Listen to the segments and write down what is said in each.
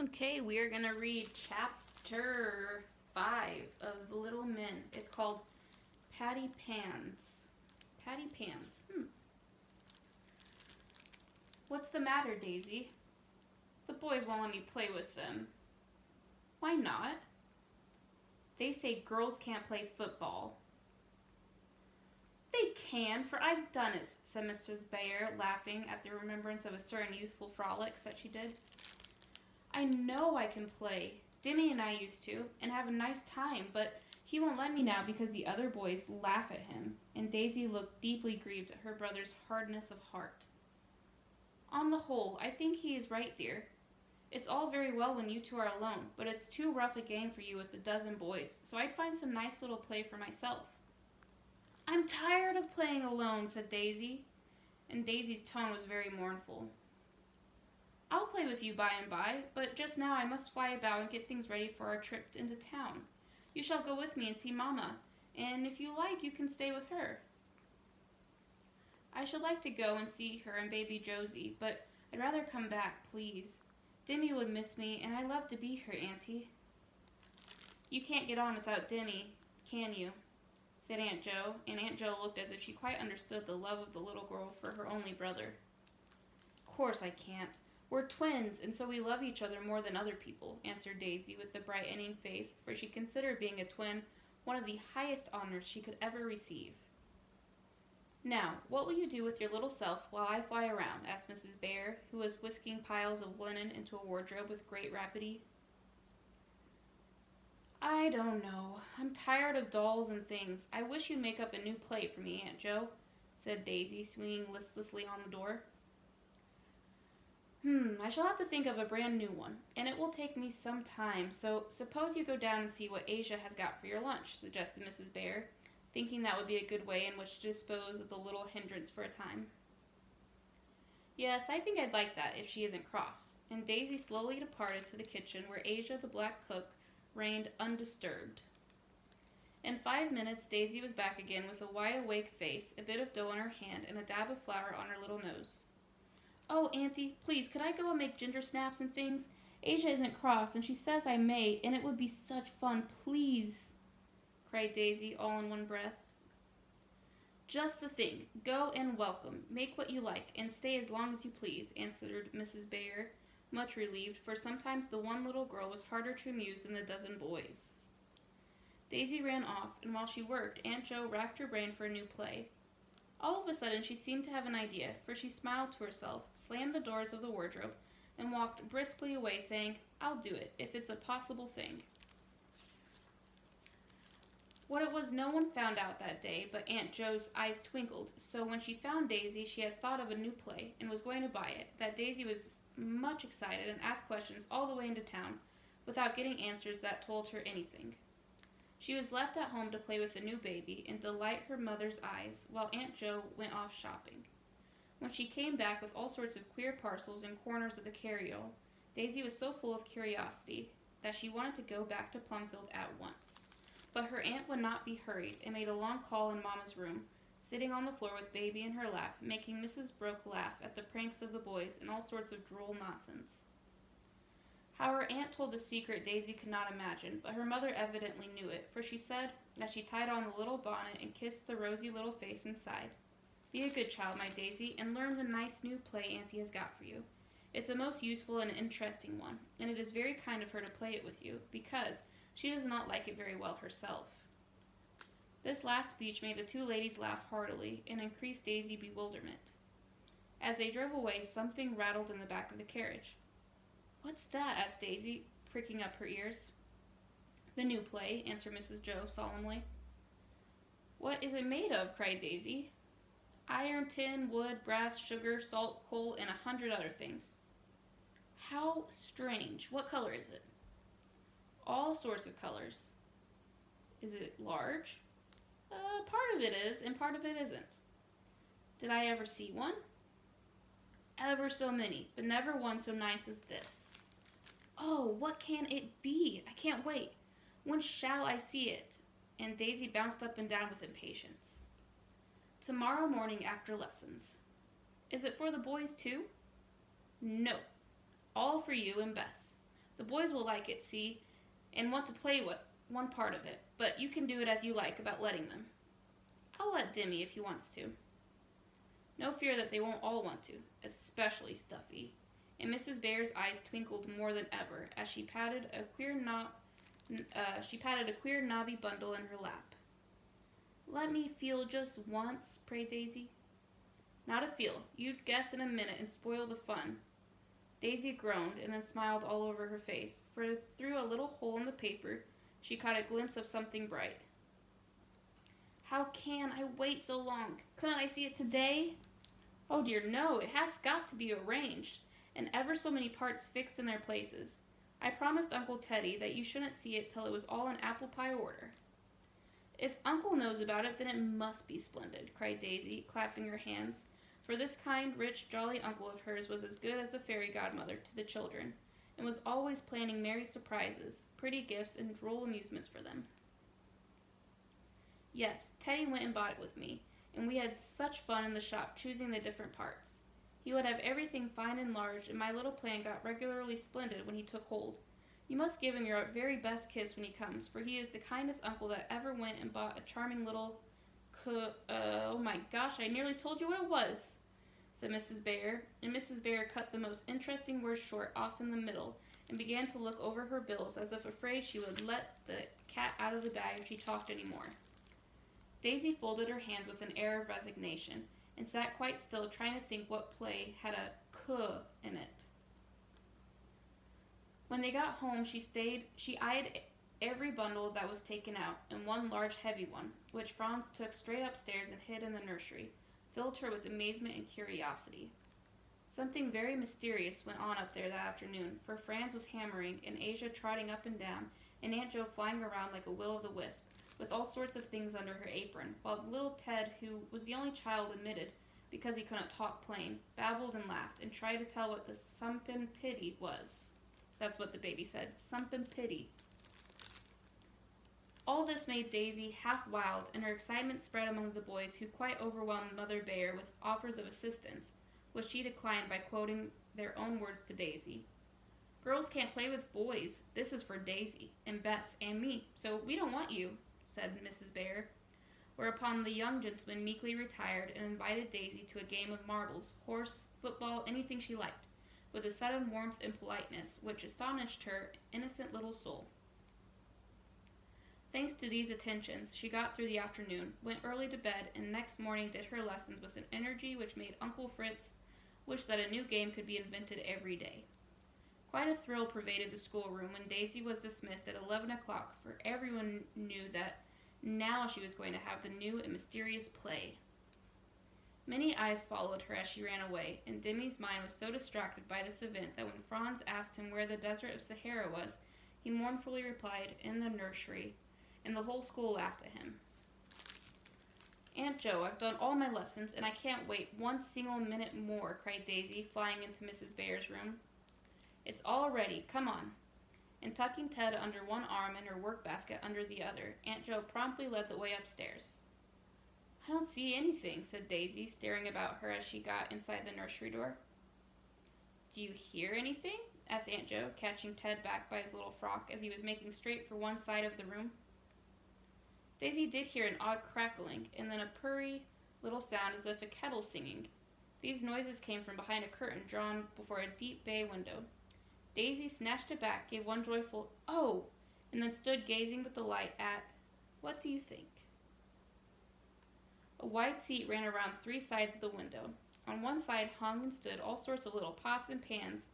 Okay, we are going to read chapter 5 of The Little Men. It's called Patty Pans. Patty Pans. What's the matter, Daisy? The boys won't let me play with them. Why not? They say girls can't play football. They can, for I've done it, said Mrs. Bayer, laughing at the remembrance of a certain youthful frolics that she did. I know I can play. Dimmy and I used to, and have a nice time, but he won't let me now because the other boys laugh at him, and Daisy looked deeply grieved at her brother's hardness of heart. On the whole, I think he is right, dear. It's all very well when you two are alone, but it's too rough a game for you with a dozen boys, so I'd find some nice little play for myself. I'm tired of playing alone, said Daisy, and Daisy's tone was very mournful. I'll play with you by and by, but just now I must fly about and get things ready for our trip into town. You shall go with me and see Mamma, and if you like, you can stay with her. I should like to go and see her and baby Josie, but I'd rather come back, please. Dimmy would miss me, and I love to be here, Auntie. You can't get on without Dimmy, can you? Said Aunt Jo, and Aunt Jo looked as if she quite understood the love of the little girl for her only brother. Of course I can't. We're twins, and so we love each other more than other people, answered Daisy with a brightening face, for she considered being a twin one of the highest honors she could ever receive. Now, what will you do with your little self while I fly around? Asked Mrs. Bayer, who was whisking piles of linen into a wardrobe with great rapidity. I don't know. I'm tired of dolls and things. I wish you'd make up a new play for me, Aunt Jo, said Daisy, swinging listlessly on the door. I shall have to think of a brand new one, and it will take me some time, so suppose you go down and see what Asia has got for your lunch, suggested Mrs. Bayer, thinking that would be a good way in which to dispose of the little hindrance for a time. Yes, I think I'd like that if she isn't cross, and Daisy slowly departed to the kitchen where Asia, the black cook, reigned undisturbed. In 5 minutes, Daisy was back again with a wide-awake face, a bit of dough in her hand, and a dab of flour on her little nose. Oh, Auntie, please, could I go and make ginger snaps and things? Asia isn't cross, and she says I may, and it would be such fun, please, cried Daisy, all in one breath. Just the thing. Go and welcome. Make what you like, and stay as long as you please, answered Mrs. Bayer, much relieved, for sometimes the one little girl was harder to amuse than the dozen boys. Daisy ran off, and while she worked, Aunt Jo racked her brain for a new play. All of a sudden she seemed to have an idea, for she smiled to herself, slammed the doors of the wardrobe, and walked briskly away, saying, I'll do it, if it's a possible thing. What it was no one found out that day, but Aunt Jo's eyes twinkled, so when she found Daisy she had thought of a new play, and was going to buy it, that Daisy was much excited and asked questions all the way into town, without getting answers that told her anything. She was left at home to play with the new baby and delight her mother's eyes, while Aunt Jo went off shopping. When she came back with all sorts of queer parcels and corners of the carryall, Daisy was so full of curiosity that she wanted to go back to Plumfield at once. But her aunt would not be hurried, and made a long call in Mamma's room, sitting on the floor with baby in her lap, making Mrs. Brooke laugh at the pranks of the boys and all sorts of droll nonsense. How her aunt told the secret Daisy could not imagine, but her mother evidently knew it, for she said, as she tied on the little bonnet and kissed the rosy little face and sighed, Be a good child, my Daisy, and learn the nice new play Auntie has got for you. It's a most useful and interesting one, and it is very kind of her to play it with you, because she does not like it very well herself. This last speech made the two ladies laugh heartily, and increased Daisy's bewilderment. As they drove away, something rattled in the back of the carriage. What's that? Asked Daisy, pricking up her ears. The new play, answered Mrs. Jo solemnly. What is it made of? Cried Daisy. Iron, tin, wood, brass, sugar, salt, coal, and 100 other things. How strange. What color is it? All sorts of colors. Is it large? Part of it is, and part of it isn't. Did I ever see one? Ever so many, but never one so nice as this. Oh, what can it be? I can't wait. When shall I see it? And Daisy bounced up and down with impatience. Tomorrow morning after lessons. Is it for the boys too? No. All for you and Bess. The boys will like it, see, and want to play with one part of it, but you can do it as you like about letting them. I'll let Dimmy if he wants to. No fear that they won't all want to, especially Stuffy. And Mrs. Bear's eyes twinkled more than ever as she patted a queer knobby bundle in her lap. Let me feel just once, prayed Daisy. Not a feel. You'd guess in a minute and spoil the fun. Daisy groaned and then smiled all over her face, for through a little hole in the paper she caught a glimpse of something bright. How can I wait so long? Couldn't I see it today? Oh dear, no, it has got to be arranged, and ever so many parts fixed in their places. I promised Uncle Teddy that you shouldn't see it till it was all in apple pie order. If Uncle knows about it, then it must be splendid, cried Daisy, clapping her hands, for this kind, rich, jolly uncle of hers was as good as a fairy godmother to the children, and was always planning merry surprises, pretty gifts, and droll amusements for them. Yes, Teddy went and bought it with me, and we had such fun in the shop choosing the different parts. He would have everything fine and large, and my little plan got regularly splendid when he took hold. You must give him your very best kiss when he comes, for he is the kindest uncle that ever went and bought a charming little oh my gosh, I nearly told you what it was, said Mrs. Bear, and Mrs. Bear cut the most interesting word short off in the middle, and began to look over her bills as if afraid she would let the cat out of the bag if she talked any more. Daisy folded her hands with an air of resignation, and sat quite still, trying to think what play had a "k" in it. When they got home, she eyed every bundle that was taken out, and one large heavy one, which Franz took straight upstairs and hid in the nursery, filled her with amazement and curiosity. Something very mysterious went on up there that afternoon, for Franz was hammering, and Asia trotting up and down, and Aunt Jo flying around like a will-o'-the-wisp, with all sorts of things under her apron, while little Ted, who was the only child admitted, because he couldn't talk plain, babbled and laughed, and tried to tell what the sumpin pity was. That's what the baby said, sumpin pity. All this made Daisy half wild, and her excitement spread among the boys, who quite overwhelmed Mother Bear with offers of assistance, which she declined by quoting their own words to Daisy. Girls can't play with boys. This is for Daisy, and Bess, and me, so we don't want you, said Mrs. Bear, whereupon the young gentleman meekly retired and invited Daisy to a game of marbles, horse, football, anything she liked, with a sudden warmth and politeness which astonished her innocent little soul. Thanks to these attentions, she got through the afternoon, went early to bed, and next morning did her lessons with an energy which made Uncle Fritz wish that a new game could be invented every day. Quite a thrill pervaded the schoolroom when Daisy was dismissed at 11 o'clock, for everyone knew that now she was going to have the new and mysterious play. Many eyes followed her as she ran away, and Dimmy's mind was so distracted by this event that when Franz asked him where the desert of Sahara was, he mournfully replied, "In the nursery," and the whole school laughed at him. Aunt Jo, I've done all my lessons, and I can't wait one single minute more, cried Daisy, flying into Mrs. Bear's room. It's all ready, come on. And tucking Ted under one arm and her work basket under the other, Aunt Jo promptly led the way upstairs. I don't see anything, said Daisy, staring about her as she got inside the nursery door. Do you hear anything? Asked Aunt Jo, catching Ted back by his little frock as he was making straight for one side of the room. Daisy did hear an odd crackling, and then a purry little sound as if a kettle singing. These noises came from behind a curtain drawn before a deep bay window. Daisy snatched it back, gave one joyful "Oh!" and then stood gazing with delight at, what do you think? A wide seat ran around three sides of the window. On one side hung and stood all sorts of little pots and pans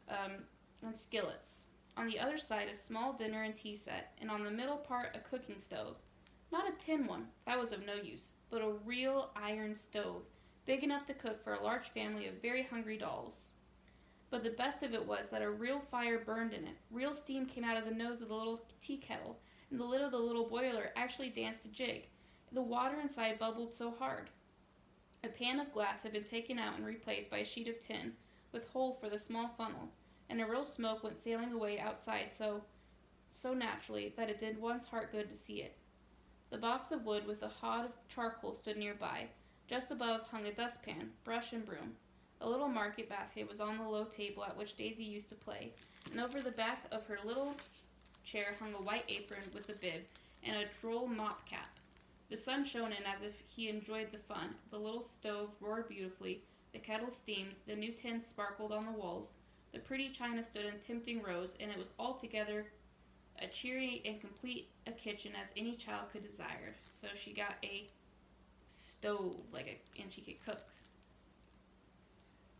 and skillets. On the other side a small dinner and tea set, and on the middle part a cooking stove. Not a tin one, that was of no use, but a real iron stove, big enough to cook for a large family of very hungry dolls. But the best of it was that a real fire burned in it. Real steam came out of the nose of the little tea kettle, and the lid of the little boiler actually danced a jig. The water inside bubbled so hard. A pan of glass had been taken out and replaced by a sheet of tin, with hole for the small funnel, and a real smoke went sailing away outside so naturally that it did one's heart good to see it. The box of wood with a hod of charcoal stood nearby. Just above hung a dustpan, brush, and broom. A little market basket was on the low table at which Daisy used to play, and over the back of her little chair hung a white apron with a bib and a droll mop cap. The sun shone in as if he enjoyed the fun. The little stove roared beautifully, the kettle steamed, the new tins sparkled on the walls, the pretty china stood in tempting rows, and it was altogether a cheery and complete a kitchen as any child could desire. So she got a stove, and she could cook.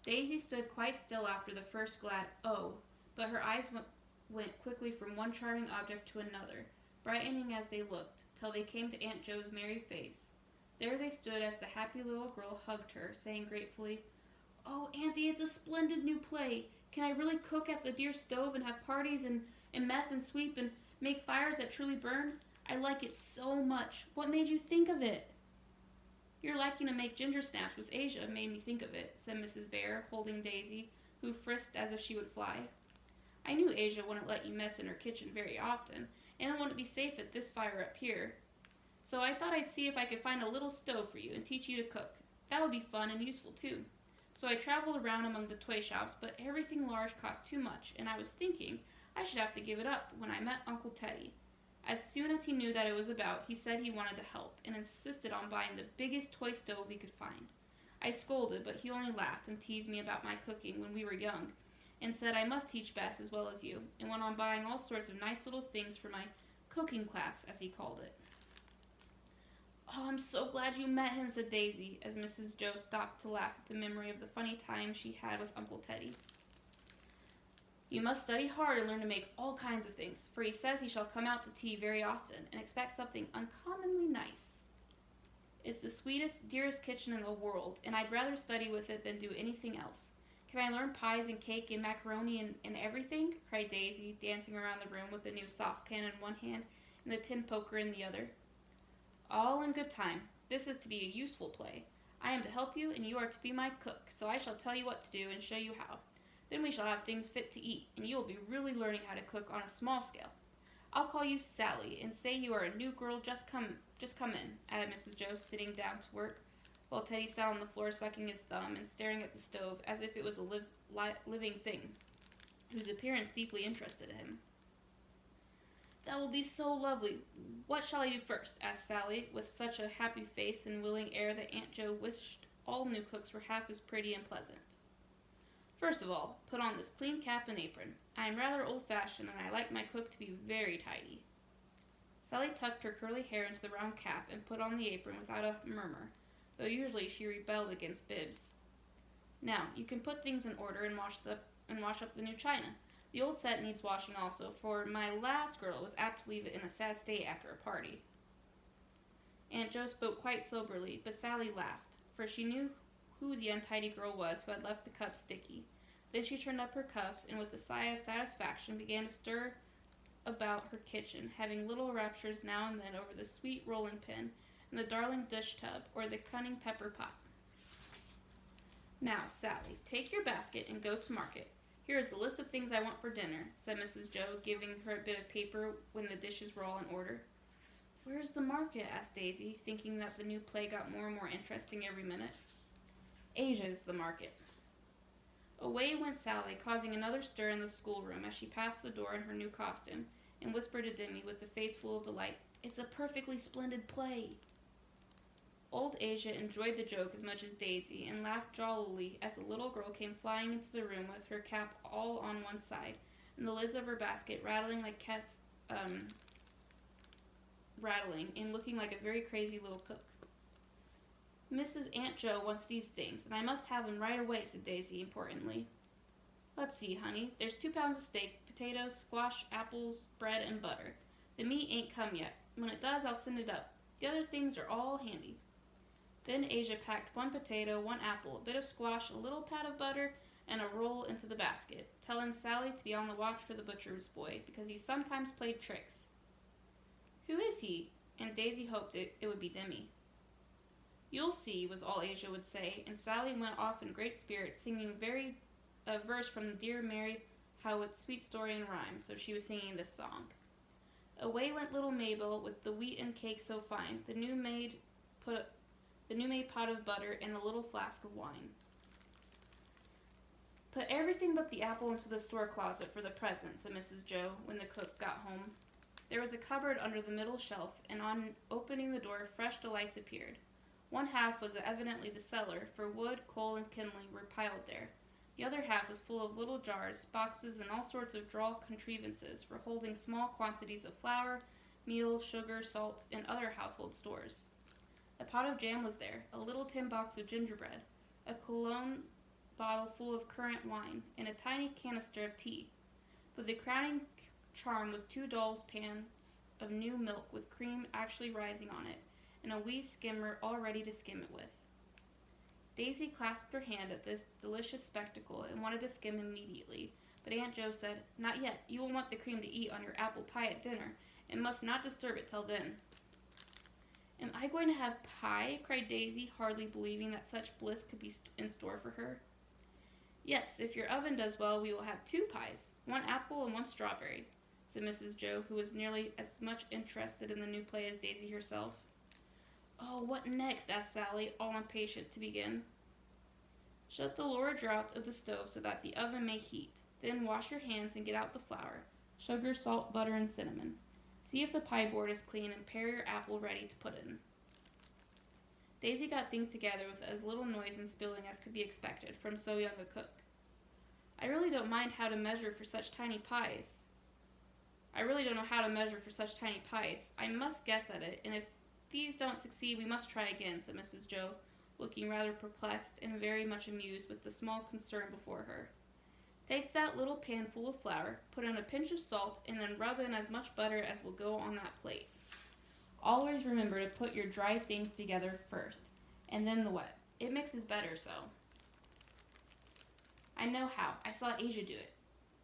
Daisy stood quite still after the first glad "oh," but her eyes went quickly from one charming object to another, brightening as they looked, till they came to Aunt Jo's merry face. There they stood as the happy little girl hugged her, saying gratefully, "Oh, Auntie, it's a splendid new play. Can I really cook at the dear stove and have parties and mess and sweep and make fires that truly burn? I like it so much. What made you think of it?" "Your liking to make ginger snaps with Asia made me think of it," said Mrs. Bear, holding Daisy, who frisked as if she would fly. "I knew Asia wouldn't let you mess in her kitchen very often, and it wouldn't be safe at this fire up here. So I thought I'd see if I could find a little stove for you and teach you to cook. That would be fun and useful, too. So I traveled around among the toy shops, but everything large cost too much, and I was thinking I should have to give it up when I met Uncle Teddy. As soon as he knew that it was about, he said he wanted to help, and insisted on buying the biggest toy stove he could find. I scolded, but he only laughed and teased me about my cooking when we were young, and said I must teach Bess as well as you, and went on buying all sorts of nice little things for my cooking class, as he called it." "Oh, I'm so glad you met him," said Daisy, as Mrs. Joe stopped to laugh at the memory of the funny time she had with Uncle Teddy. "You must study hard and learn to make all kinds of things, for he says he shall come out to tea very often, and expects something uncommonly nice. It's the sweetest, dearest kitchen in the world, and I'd rather study with it than do anything else. Can I learn pies and cake and macaroni and everything?" cried Daisy, dancing around the room with the new saucepan in one hand and the tin poker in the other. "All in good time. This is to be a useful play. I am to help you, and you are to be my cook, so I shall tell you what to do and show you how. Then we shall have things fit to eat, and you will be really learning how to cook on a small scale. I'll call you Sally, and say you are a new girl just come in," added Mrs. Joe, sitting down to work, while Teddy sat on the floor sucking his thumb and staring at the stove as if it was a living thing, whose appearance deeply interested him. "That will be so lovely. What shall I do first?" asked Sally, with such a happy face and willing air that Aunt Jo wished all new cooks were half as pretty and pleasant. "First of all, put on this clean cap and apron. I am rather old-fashioned, and I like my cook to be very tidy." Sally tucked her curly hair into the round cap and put on the apron without a murmur, though usually she rebelled against bibs. "Now, you can put things in order and wash up the new china. The old set needs washing also, for my last girl was apt to leave it in a sad state after a party." Aunt Jo spoke quite soberly, but Sally laughed, for she knew who the untidy girl was who had left the cups sticky. Then she turned up her cuffs, and with a sigh of satisfaction began to stir about her kitchen, having little raptures now and then over the sweet rolling pin and the darling dish tub or the cunning pepper pot. "Now, Sally, take your basket and go to market. Here is the list of things I want for dinner," said Mrs. Joe, giving her a bit of paper when the dishes were all in order. "Where is the market?" asked Daisy, thinking that the new play got more and more interesting every minute. "Asia is the market." Away went Sally, causing another stir in the schoolroom as she passed the door in her new costume, and whispered to Dimmy with a face full of delight, "It's a perfectly splendid play." Old Asia enjoyed the joke as much as Daisy, and laughed jollily as the little girl came flying into the room with her cap all on one side, and the lids of her basket rattling like cats, rattling, and looking like a very crazy little cook. "Mrs. Aunt Jo wants these things, and I must have them right away," said Daisy importantly. "Let's see, honey. There's 2 pounds of steak, potatoes, squash, apples, bread, and butter. The meat ain't come yet. When it does, I'll send it up. The other things are all handy." Then Asia packed 1 potato, 1 apple, a bit of squash, a little pat of butter, and a roll into the basket, telling Sally to be on the watch for the butcher's boy, because he sometimes played tricks. "Who is he?" And Daisy hoped it would be Dimmy. "You'll see," was all Asia would say, and Sally went off in great spirits, singing a verse from Dear Mary Howitt's Sweet Story in Rhyme, so she was singing this song. "Away went little Mabel with the wheaten cake so fine, the new made pot of butter and the little flask of wine." Put everything but the apple into the store closet for the present, said Mrs. Joe when the cook got home. There was a cupboard under the middle shelf, and on opening the door, fresh delights appeared. One half was evidently the cellar, for wood, coal, and kindling were piled there. The other half was full of little jars, boxes, and all sorts of drawer contrivances for holding small quantities of flour, meal, sugar, salt, and other household stores. A pot of jam was there, a little tin box of gingerbread, a cologne bottle full of currant wine, and a tiny canister of tea. But the crowning charm was 2 dolls' pans of new milk with cream actually rising on it, and a wee skimmer all ready to skim it with. Daisy clasped her hand at this delicious spectacle and wanted to skim immediately, but Aunt Jo said, "Not yet. You will want the cream to eat on your apple pie at dinner, and must not disturb it till then." "Am I going to have pie?" cried Daisy, hardly believing that such bliss could be in store for her. "Yes, if your oven does well, we will have 2 pies, 1 apple and 1 strawberry," said Mrs. Joe, who was nearly as much interested in the new play as Daisy herself. "Oh, what next?" asked Sally, all impatient to begin. "Shut the lower draught of the stove so that the oven may heat. Then wash your hands and get out the flour, sugar, salt, butter, and cinnamon. See if the pie board is clean and pare your apple ready to put in." Daisy got things together with as little noise and spilling as could be expected from so young a cook. I really don't know how to measure for such tiny pies. I must guess at it, and if these don't succeed, we must try again, said Mrs. Joe, looking rather perplexed and very much amused with the small concern before her. Take that little pan full of flour, put in a pinch of salt, and then rub in as much butter as will go on that plate. Always remember to put your dry things together first, and then the wet. It mixes better so. I know how. I saw Asia do it.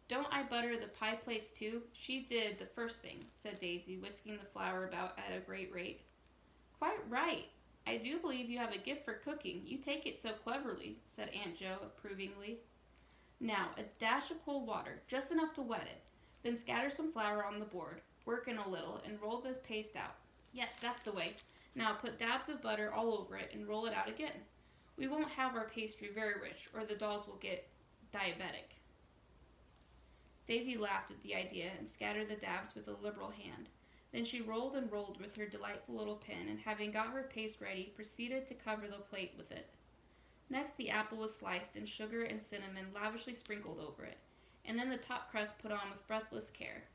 Don't I butter the pie plates too? She did the first thing, said Daisy, whisking the flour about at a great rate. Quite right. I do believe you have a gift for cooking. You take it so cleverly, said Aunt Jo approvingly. Now, a dash of cold water, just enough to wet it. Then scatter some flour on the board, work in a little, and roll the paste out. Yes, that's the way. Now put dabs of butter all over it and roll it out again. We won't have our pastry very rich, or the dolls will get diabetic. Daisy laughed at the idea and scattered the dabs with a liberal hand. Then she rolled and rolled with her delightful little pin, and having got her paste ready, proceeded to cover the plate with it. Next, the apple was sliced, and sugar and cinnamon lavishly sprinkled over it, and then the top crust put on with breathless care.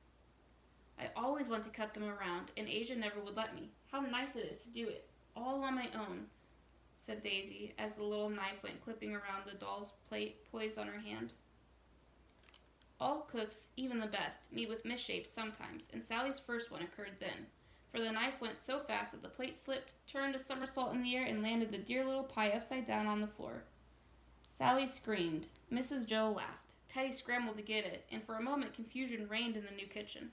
I always want to cut them around, and Asia never would let me. How nice it is to do it, all on my own, said Daisy, as the little knife went clipping around the doll's plate poised on her hand. All cooks, even the best, meet with misshapes sometimes, and Sally's first one occurred then, for the knife went so fast that the plate slipped, turned a somersault in the air, and landed the dear little pie upside down on the floor. Sally screamed. Mrs. Joe laughed. Teddy scrambled to get it, and for a moment confusion reigned in the new kitchen.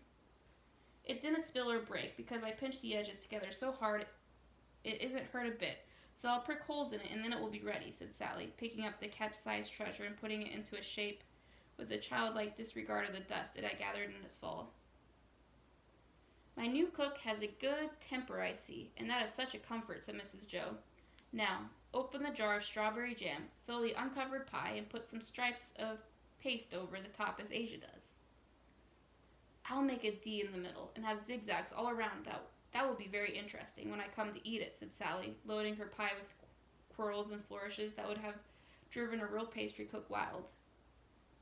It didn't spill or break, because I pinched the edges together so hard it isn't hurt a bit, so I'll prick holes in it, and then it will be ready, said Sally, picking up the capsized treasure and putting it into a shape with a childlike disregard of the dust it had gathered in its fall. My new cook has a good temper, I see, and that is such a comfort, said Mrs. Joe. Now, open the jar of strawberry jam, fill the uncovered pie, and put some stripes of paste over the top as Asia does. I'll make a D in the middle and have zigzags all around. That will be very interesting when I come to eat it, said Sally, loading her pie with quirls and flourishes that would have driven a real pastry cook wild.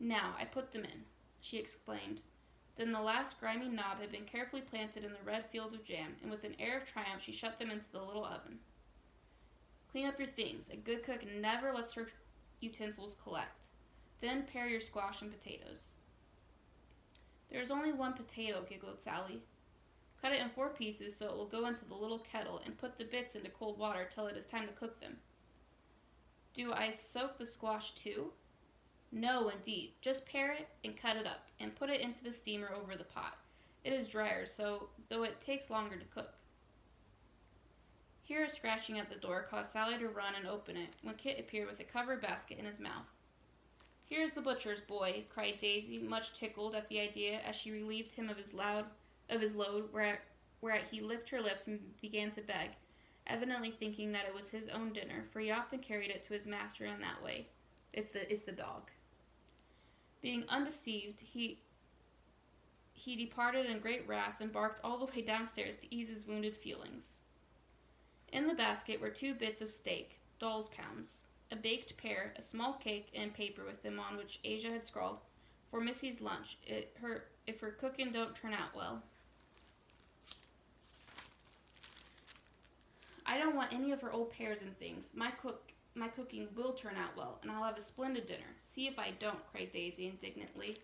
Now, I put them in, she explained. Then the last grimy knob had been carefully planted in the red field of jam, and with an air of triumph she shut them into the little oven. Clean up your things. A good cook never lets her utensils collect. Then pare your squash and potatoes. There is only 1 potato, giggled Sally. Cut it in 4 pieces so it will go into the little kettle, and put the bits into cold water till it is time to cook them. Do I soak the squash too? No, indeed. Just pare it and cut it up, and put it into the steamer over the pot. It is drier, so though it takes longer to cook. Here a scratching at the door caused Sally to run and open it, when Kit appeared with a covered basket in his mouth. Here's the butcher's boy, cried Daisy, much tickled at the idea as she relieved him of his load, whereat he licked her lips and began to beg, evidently thinking that it was his own dinner, for he often carried it to his master in that way. It's the dog. Being undeceived, he departed in great wrath and barked all the way downstairs to ease his wounded feelings. In the basket were 2 bits of steak, doll's pounds, a baked pear, a small cake, and paper with them on which Asia had scrawled, "For Missy's lunch, if her cooking don't turn out well." "I don't want any of her old pears and things. My cooking will turn out well, and I'll have a splendid dinner. See if I don't," cried Daisy indignantly.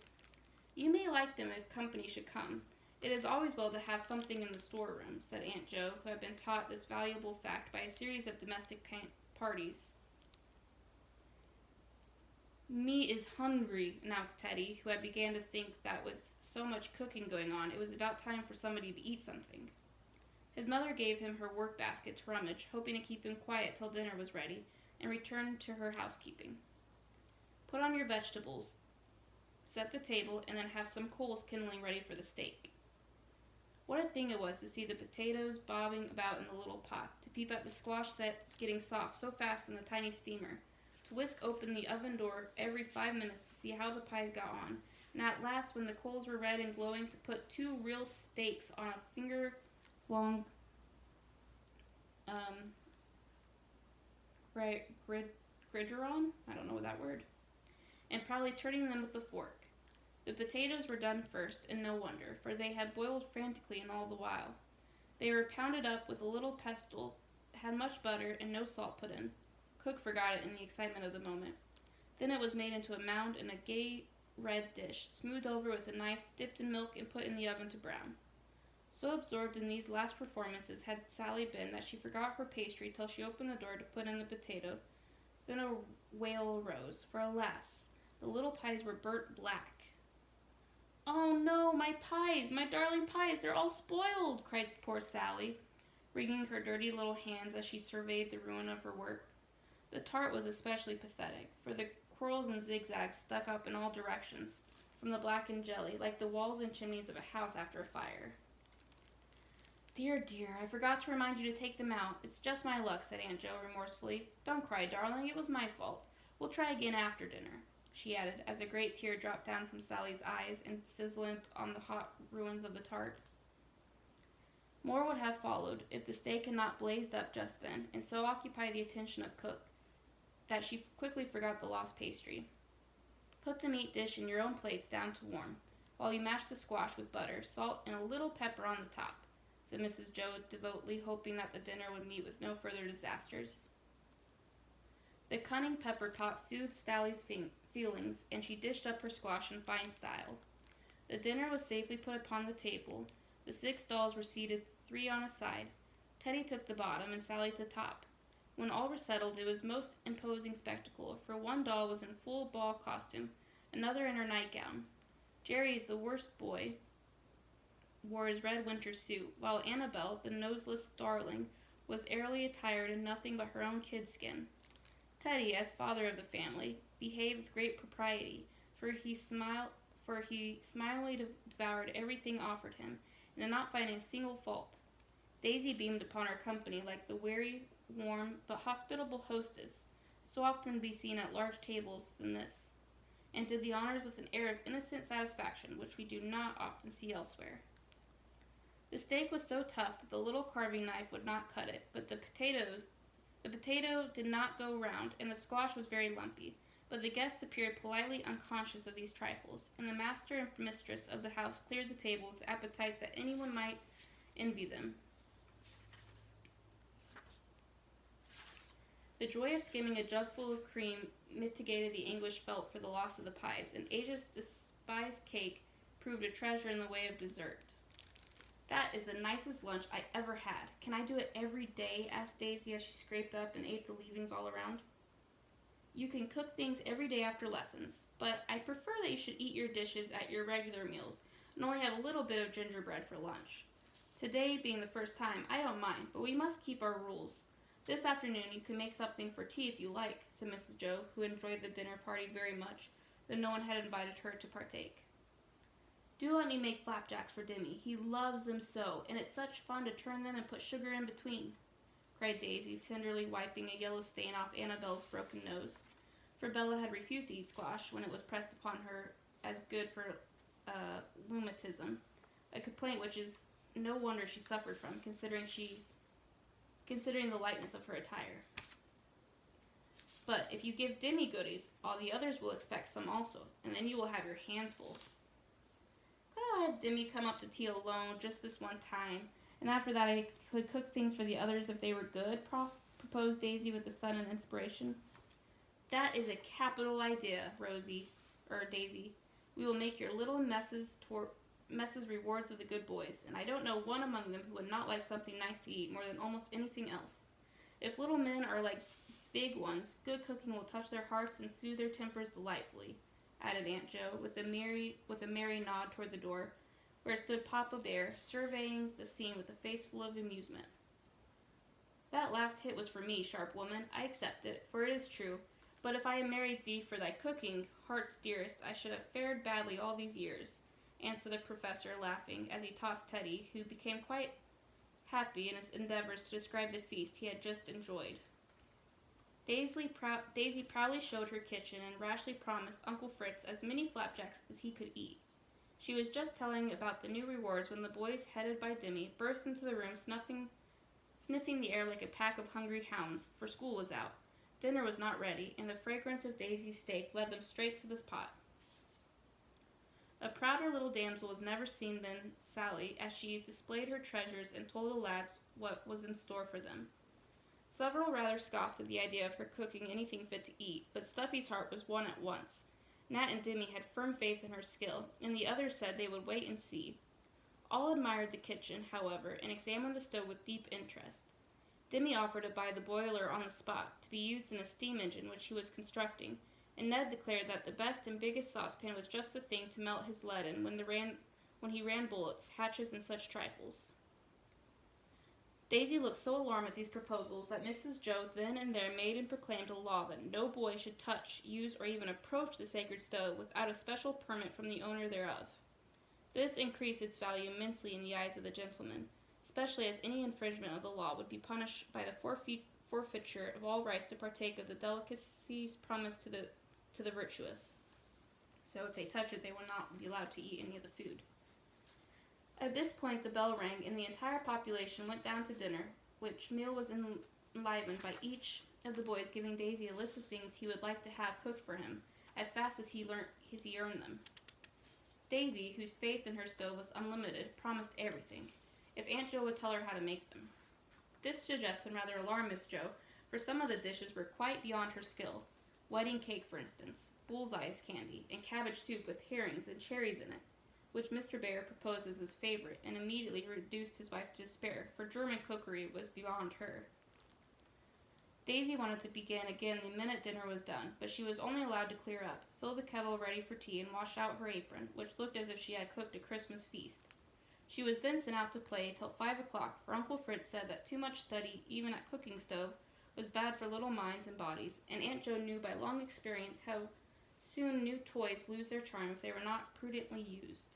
"You may like them if company should come. It is always well to have something in the storeroom," said Aunt Jo, who had been taught this valuable fact by a series of domestic parties. "Me is hungry," announced Teddy, who had begun to think that with so much cooking going on, it was about time for somebody to eat something. His mother gave him her work basket to rummage, hoping to keep him quiet till dinner was ready, and returned to her housekeeping. "Put on your vegetables, set the table, and then have some coals kindling ready for the steak." What a thing it was to see the potatoes bobbing about in the little pot, to peep at the squash set getting soft so fast in the tiny steamer, to whisk open the oven door every 5 minutes to see how the pies got on, and at last, when the coals were red and glowing, to put 2 real steaks on a finger-long gridiron, I don't know that word, and proudly turning them with a fork. The potatoes were done first, and no wonder, for they had boiled frantically and all the while. They were pounded up with a little pestle, had much butter, and no salt put in. Cook forgot it in the excitement of the moment. Then it was made into a mound in a gay red dish, smoothed over with a knife, dipped in milk, and put in the oven to brown. So absorbed in these last performances had Sally been that she forgot her pastry till she opened the door to put in the potato. Then a wail arose, for alas, the little pies were burnt black. "Oh no, my pies, my darling pies, they're all spoiled," cried poor Sally, wringing her dirty little hands as she surveyed the ruin of her work. The tart was especially pathetic, for the quirls and zigzags stuck up in all directions from the blackened jelly, like the walls and chimneys of a house after a fire. "Dear, dear, I forgot to remind you to take them out. It's just my luck," said Aunt Jo remorsefully. "Don't cry, darling, it was my fault. We'll try again after dinner," she added, as a great tear dropped down from Sally's eyes and sizzled on the hot ruins of the tart. More would have followed if the steak had not blazed up just then, and so occupied the attention of cook that she quickly forgot the lost pastry. "Put the meat dish in your own plates down to warm, while you mash the squash with butter, salt, and a little pepper on the top," said Mrs. Jo, devoutly hoping that the dinner would meet with no further disasters. The cunning pepper tot soothed Sally's feelings, and she dished up her squash in fine style. The dinner was safely put upon the table. The 6 dolls were seated 3 on a side. Teddy took the bottom and Sally the top. When all were settled, it was a most imposing spectacle, for one doll was in full ball costume, another in her nightgown. Jerry, the worst boy, wore his red winter suit, while Annabelle, the noseless darling, was airily attired in nothing but her own kid skin. Teddy, as father of the family, behaved with great propriety, for he smilingly devoured everything offered him, and did not find a single fault. Daisy beamed upon her company like the wary, warm, but hospitable hostess so often to be seen at large tables than this, and did the honors with an air of innocent satisfaction which we do not often see elsewhere. The steak was so tough that the little carving knife would not cut it, but the potato did not go round, and the squash was very lumpy, but the guests appeared politely unconscious of these trifles, and the master and mistress of the house cleared the table with appetites that anyone might envy them. The joy of skimming a jugful of cream mitigated the anguish felt for the loss of the pies, and Asia's despised cake proved a treasure in the way of dessert. "That is the nicest lunch I ever had. Can I do it every day?" asked Daisy as she scraped up and ate the leavings all around. "You can cook things every day after lessons, but I prefer that you should eat your dishes at your regular meals and only have a little bit of gingerbread for lunch. Today being the first time, I don't mind, but we must keep our rules. This afternoon you can make something for tea if you like," said Mrs. Jo, who enjoyed the dinner party very much, though no one had invited her to partake. "Do let me make flapjacks for Dimmy. He loves them so, and it's such fun to turn them and put sugar in between," cried Daisy, tenderly wiping a yellow stain off Annabelle's broken nose, for Bella had refused to eat squash when it was pressed upon her as good for rheumatism, a complaint which is no wonder she suffered from, considering the lightness of her attire. But if you give Dimmy goodies, all the others will expect some also, and then you will have your hands full. Could I have Dimmy come up to tea alone just this one time, and after that I could cook things for the others if they were good, proposed Daisy with a sudden inspiration. That is a capital idea, Daisy. We will make your little messes rewards of the good boys, and I don't know one among them who would not like something nice to eat more than almost anything else. If little men are like big ones, good cooking will touch their hearts and soothe their tempers delightfully, added Aunt Jo, with a merry nod toward the door, where stood Papa Bear, surveying the scene with a face full of amusement. That last hit was for me, sharp woman. I accept it, for it is true. But if I had married thee for thy cooking, heart's dearest, I should have fared badly all these years, answered the professor, laughing, as he tossed Teddy, who became quite happy in his endeavors to describe the feast he had just enjoyed. Daisy proudly showed her kitchen and rashly promised Uncle Fritz as many flapjacks as he could eat. She was just telling about the new rewards when the boys, headed by Dimmy, burst into the room, sniffing the air like a pack of hungry hounds, for school was out. Dinner was not ready, and the fragrance of Daisy's steak led them straight to the pot. A prouder little damsel was never seen than Sally, as she displayed her treasures and told the lads what was in store for them. Several rather scoffed at the idea of her cooking anything fit to eat, but Stuffy's heart was won at once. Nat and Dimmy had firm faith in her skill, and the others said they would wait and see. All admired the kitchen, however, and examined the stove with deep interest. Dimmy offered to buy the boiler on the spot, to be used in a steam engine which he was constructing, and Ned declared that the best and biggest saucepan was just the thing to melt his lead in when he ran bullets, hatchets, and such trifles. Daisy looked so alarmed at these proposals that Mrs. Jo then and there made and proclaimed a law that no boy should touch, use, or even approach the sacred stove without a special permit from the owner thereof. This increased its value immensely in the eyes of the gentlemen, especially as any infringement of the law would be punished by the forfeiture of all rights to partake of the delicacies promised to the virtuous. So if they touch it, they will not be allowed to eat any of the food. At this point the bell rang, and the entire population went down to dinner, which meal was enlivened by each of the boys giving Daisy a list of things he would like to have cooked for him, as fast as he earned them. Daisy, whose faith in her stove was unlimited, promised everything, if Aunt Jo would tell her how to make them. This suggestion rather alarmed Miss Jo, for some of the dishes were quite beyond her skill. Wedding cake, for instance, bullseyes candy, and cabbage soup with herrings and cherries in it, which Mr. Bear proposed as his favorite, and immediately reduced his wife to despair, for German cookery was beyond her. Daisy wanted to begin again the minute dinner was done, but she was only allowed to clear up, fill the kettle ready for tea, and wash out her apron, which looked as if she had cooked a Christmas feast. She was then sent out to play till 5 o'clock, for Uncle Fritz said that too much study, even at cooking stove, was bad for little minds and bodies, and Aunt Jo knew by long experience how soon new toys lose their charm if they were not prudently used.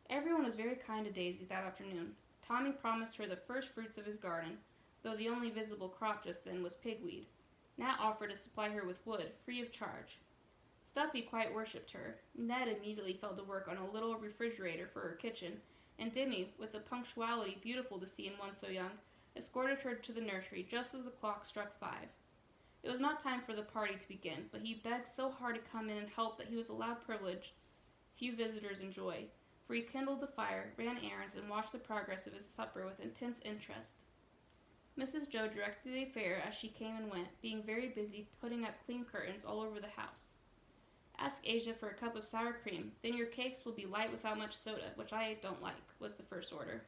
Everyone was very kind to Daisy that afternoon. Tommy promised her the first fruits of his garden, though the only visible crop just then was pigweed. Nat offered to supply her with wood, free of charge. Stuffy quite worshipped her. Ned immediately fell to work on a little refrigerator for her kitchen, and Dimmy, with a punctuality beautiful to see in one so young, escorted her to the nursery just as the clock struck 5. It was not time for the party to begin, but he begged so hard to come in and help that he was allowed privilege few visitors enjoy, for he kindled the fire, ran errands, and watched the progress of his supper with intense interest. Mrs. Jo directed the affair as she came and went, being very busy putting up clean curtains all over the house. Ask Asia for a cup of sour cream, then your cakes will be light without much soda, which I don't like, was the first order.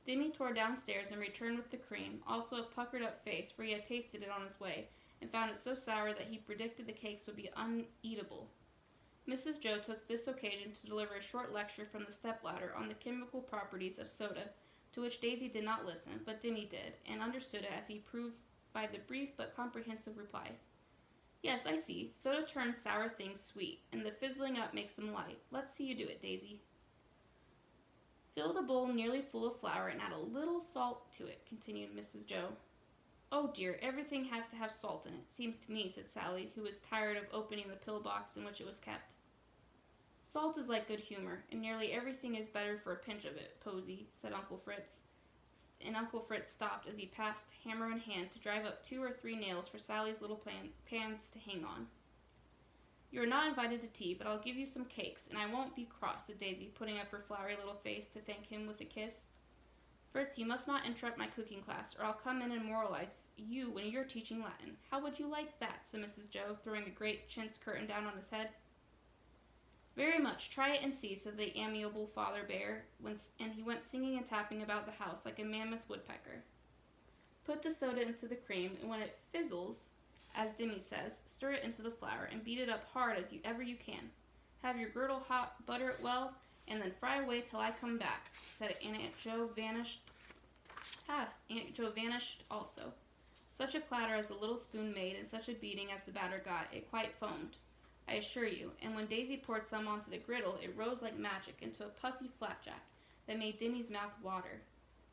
Dimmy tore downstairs and returned with the cream, also a puckered-up face, for he had tasted it on his way, and found it so sour that he predicted the cakes would be uneatable. Mrs. Jo took this occasion to deliver a short lecture from the stepladder on the chemical properties of soda, to which Daisy did not listen, but Dimmy did, and understood it as he proved by the brief but comprehensive reply. Yes, I see. Soda turns sour things sweet, and the fizzling up makes them light. Let's see you do it, Daisy. Fill the bowl nearly full of flour and add a little salt to it, continued Mrs. Jo. Oh dear, everything has to have salt in it, seems to me, said Sally, who was tired of opening the pillbox in which it was kept. Salt is like good humor, and nearly everything is better for a pinch of it, Posy, said Uncle Fritz. And Uncle Fritz stopped as he passed, hammer in hand, to drive up 2 or 3 nails for Sally's little pans to hang on. You are not invited to tea, but I'll give you some cakes, and I won't be cross, said Daisy, putting up her flowery little face to thank him with a kiss. Fritz, you must not interrupt my cooking class, or I'll come in and moralize you when you're teaching Latin. How would you like that? Said Mrs. Joe, throwing a great chintz curtain down on his head. Very much. Try it and see, said the amiable Father Bear, and he went singing and tapping about the house like a mammoth woodpecker. Put the soda into the cream, and when it fizzles, as Dimmy says, stir it into the flour, and beat it up hard as ever you can. Have your girdle hot, butter it well, and then fry away till I come back, said Aunt Joe vanished. Aunt Joe vanished also. Such a clatter as the little spoon made, and such a beating as the batter got, it quite foamed, I assure you, and when Daisy poured some onto the griddle, it rose like magic into a puffy flapjack that made Dimmy's mouth water.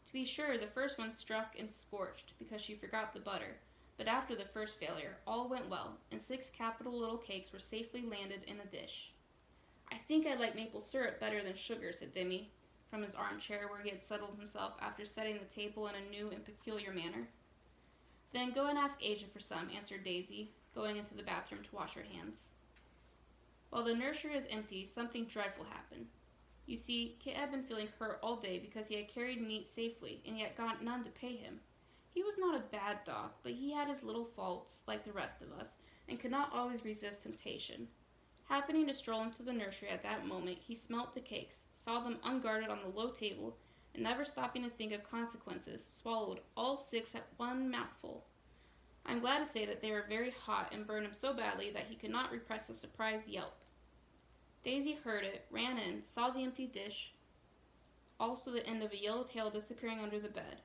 To be sure, the first one struck and scorched, because she forgot the butter, but after the first failure, all went well, and 6 capital little cakes were safely landed in a dish. I think I like maple syrup better than sugar, said Dimmy, from his armchair where he had settled himself after setting the table in a new and peculiar manner. Then go and ask Asia for some, answered Daisy, going into the bathroom to wash her hands. While the nursery was empty, something dreadful happened. You see, Kit had been feeling hurt all day because he had carried meat safely, and yet got none to pay him. He was not a bad dog, but he had his little faults, like the rest of us, and could not always resist temptation. Happening to stroll into the nursery at that moment, he smelt the cakes, saw them unguarded on the low table, and never stopping to think of consequences, swallowed all 6 at one mouthful. I'm glad to say that they were very hot and burned him so badly that he could not repress a surprised yelp. Daisy heard it, ran in, saw the empty dish, also the end of a yellow tail disappearing under the bed.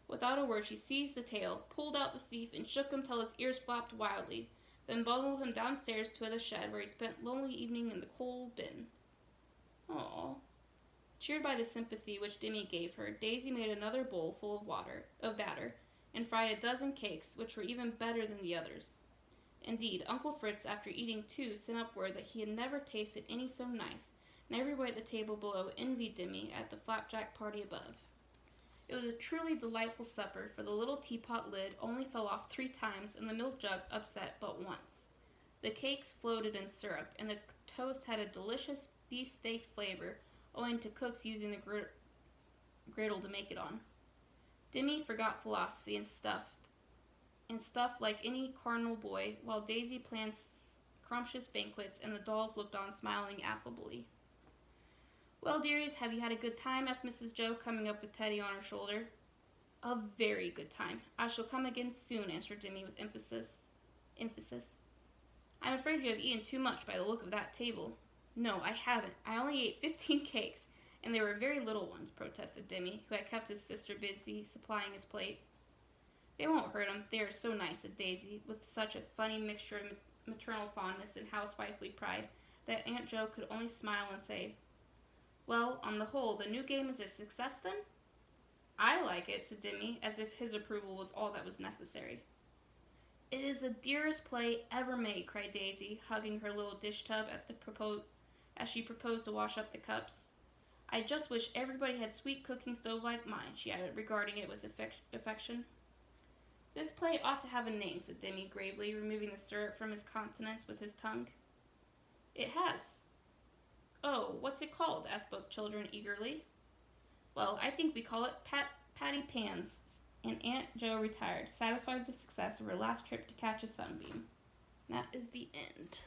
Without a word, she seized the tail, pulled out the thief, and shook him till his ears flapped wildly, then bundled him downstairs to the shed where he spent lonely evening in the coal bin. Aww. Cheered by the sympathy which Dimmy gave her, Daisy made another bowl full of batter, and fried a dozen cakes, which were even better than the others. Indeed, Uncle Fritz, after eating 2, sent up word that he had never tasted any so nice, and everybody at the table below envied Dimmy at the flapjack party above. It was a truly delightful supper, for the little teapot lid only fell off 3 times, and the milk jug upset but once. The cakes floated in syrup, and the toast had a delicious beefsteak flavor, owing to Cook's using the griddle to make it on. Dimmy forgot philosophy and stuffed like any cardinal boy, while Daisy planned scrumptious banquets, and the dolls looked on smiling affably. Well, dearies, have you had a good time? Asked Mrs. Joe, coming up with Teddy on her shoulder. A very good time. I shall come again soon, answered Dimmy with emphasis. I'm afraid you have eaten too much by the look of that table. No, I haven't. I only ate 15 cakes, and they were very little ones, protested Dimmy, who had kept his sister busy supplying his plate. They won't hurt him. They are so nice, said Daisy, with such a funny mixture of maternal fondness and housewifely pride that Aunt Joe could only smile and say, Well, on the whole, the new game is a success, then? I like it, said Dimmy, as if his approval was all that was necessary. It is the dearest play ever made, cried Daisy, hugging her little dish tub as she proposed to wash up the cups. I just wish everybody had sweet cooking stove like mine, she added, regarding it with affection. This play ought to have a name, said Dimmy gravely, removing the syrup from his countenance with his tongue. It has. Oh, what's it called? Asked both children eagerly. Well, I think we call it Patty Pans, and Aunt Joe retired, satisfied with the success of her last trip to catch a sunbeam. That is the end.